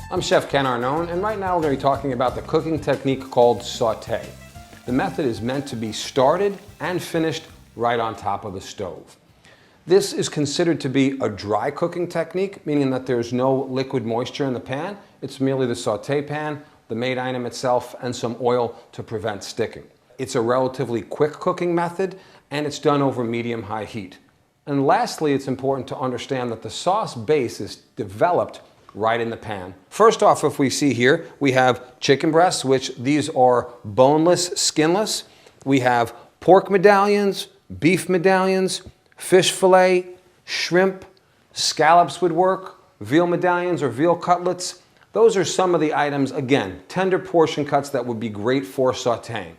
I'm Chef Ken Arnone, and right now we're going to be talking about the cooking technique called Saute. The method is meant to be started and finished right on top of the stove. This is considered to be a dry cooking technique, meaning that there's no liquid moisture in the pan. It's merely the saute pan, the made item itself, and some oil to prevent sticking. It's a relatively quick cooking method, and it's done over medium-high heat. And lastly, it's important to understand that the sauce base is developed right in the pan. First off, if we see here, we have chicken breasts, which these are boneless, skinless. We have pork medallions, beef medallions, fish fillet, shrimp, scallops would work, veal medallions or veal cutlets. Those are some of the items, again, tender portion cuts that would be great for sauteing.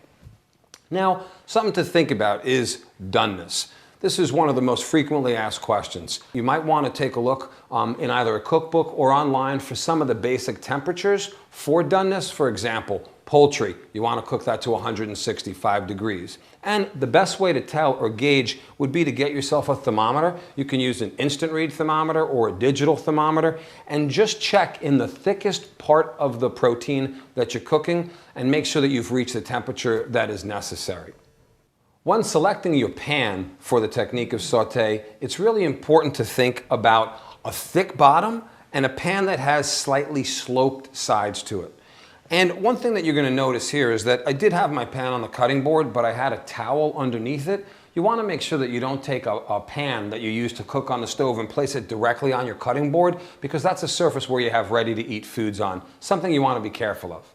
Now, something to think about is doneness. This is one of the most frequently asked questions. You might want to take a look in either a cookbook or online for some of the basic temperatures for doneness. For example, poultry, you want to cook that to 165 degrees. And the best way to tell or gauge would be to get yourself a thermometer. You can use an instant read thermometer or a digital thermometer and just check in the thickest part of the protein that you're cooking and make sure that you've reached the temperature that is necessary. When selecting your pan for the technique of saute, it's really important to think about a thick bottom and a pan that has slightly sloped sides to it. And one thing that you're going to notice here is that I did have my pan on the cutting board, but I had a towel underneath it. You want to make sure that you don't take a pan that you use to cook on the stove and place it directly on your cutting board, because that's a surface where you have ready-to-eat foods on, something you want to be careful of.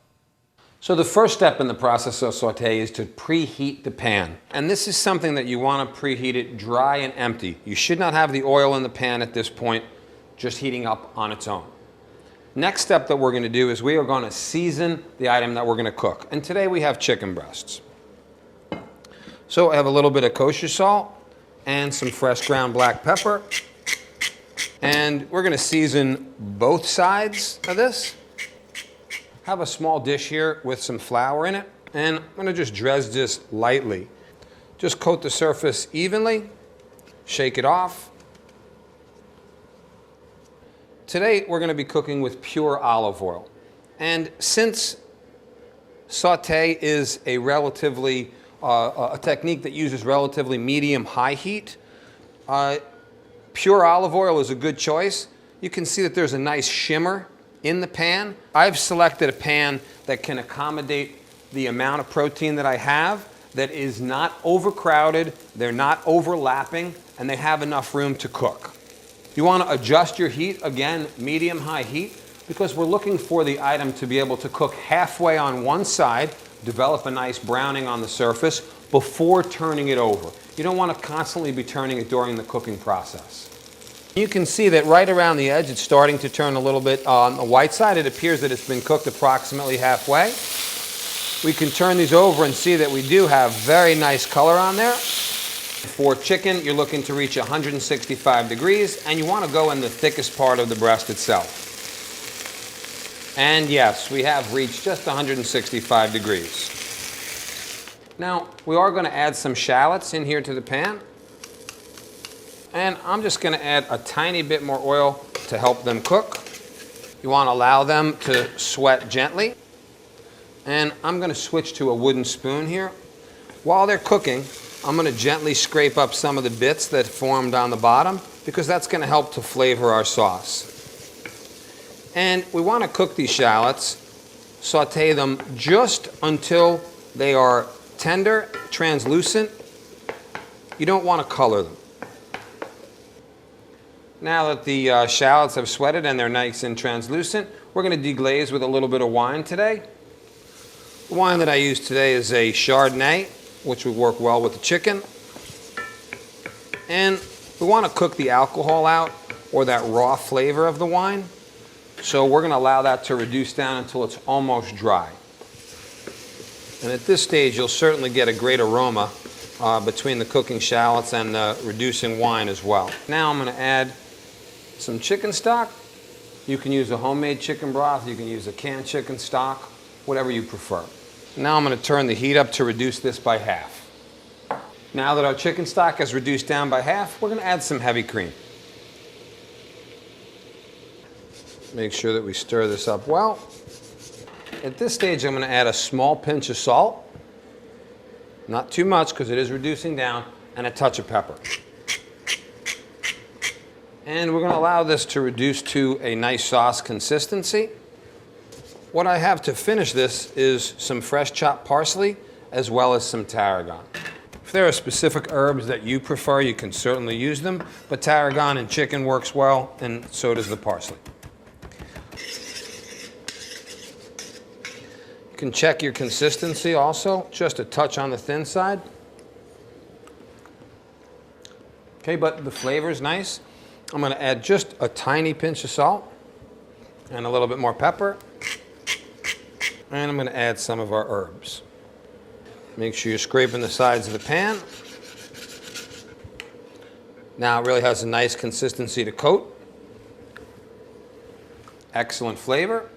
So the first step in the process of saute is to preheat the pan. And this is something that you want to preheat it dry and empty. You should not have the oil in the pan at this point, just heating up on its own. Next step that we're going to do is we are going to season the item that we're going to cook. And today we have chicken breasts. So I have a little bit of kosher salt and some fresh ground black pepper. And we're going to season both sides of this. Have a small dish here with some flour in it, and I'm going to just dredge this lightly. Just coat the surface evenly, shake it off. Today we're going to be cooking with pure olive oil, and since saute is a relatively a technique that uses relatively medium-high heat, pure olive oil is a good choice. You can see that there's a nice shimmer in the pan. I've selected a pan that can accommodate the amount of protein that I have, that is not overcrowded, they're not overlapping, and they have enough room to cook. You want to adjust your heat, again, medium-high heat, because we're looking for the item to be able to cook halfway on one side, develop a nice browning on the surface before turning it over. You don't want to constantly be turning it during the cooking process. You can see that right around the edge it's starting to turn a little bit on the white side. It appears that it's been cooked approximately halfway. We can turn these over and see that we do have very nice color on there. For chicken, you're looking to reach 165 degrees, and you want to go in the thickest part of the breast itself. And yes, we have reached just 165 degrees. Now, we are going to add some shallots in here to the pan. And I'm just going to add a tiny bit more oil to help them cook. You want to allow them to sweat gently. And I'm going to switch to a wooden spoon here. While they're cooking, I'm going to gently scrape up some of the bits that formed on the bottom, because that's going to help to flavor our sauce. And we want to cook these shallots, saute them just until they are tender, translucent. You don't want to color them. Now that the shallots have sweated and they're nice and translucent, we're going to deglaze with a little bit of wine today. The wine that I use today is a Chardonnay, which would work well with the chicken. And we want to cook the alcohol out, or that raw flavor of the wine. So we're going to allow that to reduce down until it's almost dry. And at this stage, you'll certainly get a great aroma between the cooking shallots and the reducing wine as well. Now I'm going to add some chicken stock. You can use a homemade chicken broth, you can use a canned chicken stock, whatever you prefer. Now I'm going to turn the heat up to reduce this by half. Now that our chicken stock is reduced down by half, we're going to add some heavy cream. Make sure that we stir this up well. At this stage, I'm going to add a small pinch of salt. Not too much because it is reducing down, and a touch of pepper. And we're going to allow this to reduce to a nice sauce consistency. What I have to finish this is some fresh chopped parsley as well as some tarragon. If there are specific herbs that you prefer, you can certainly use them, but tarragon in chicken works well, and so does the parsley. You can check your consistency also, just a touch on the thin side. Okay, but the flavor is nice. I'm going to add just a tiny pinch of salt and a little bit more pepper. And I'm going to add some of our herbs. Make sure you're scraping the sides of the pan. Now it really has a nice consistency to coat. Excellent flavor.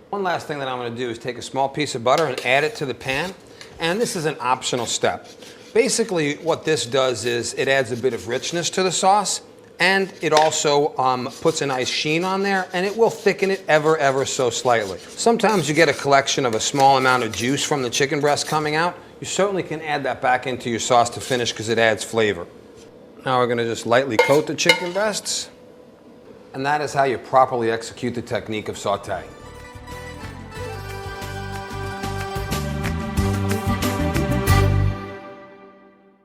One last thing that I'm going to do is take a small piece of butter and add it to the pan. And this is an optional step. Basically what this does is it adds a bit of richness to the sauce, and it also puts a nice sheen on there, and it will thicken it ever so slightly. Sometimes you get a collection of a small amount of juice from the chicken breast coming out. You certainly can add that back into your sauce to finish because it adds flavor. Now we're going to just lightly coat the chicken breasts, and that is how you properly execute the technique of sauté.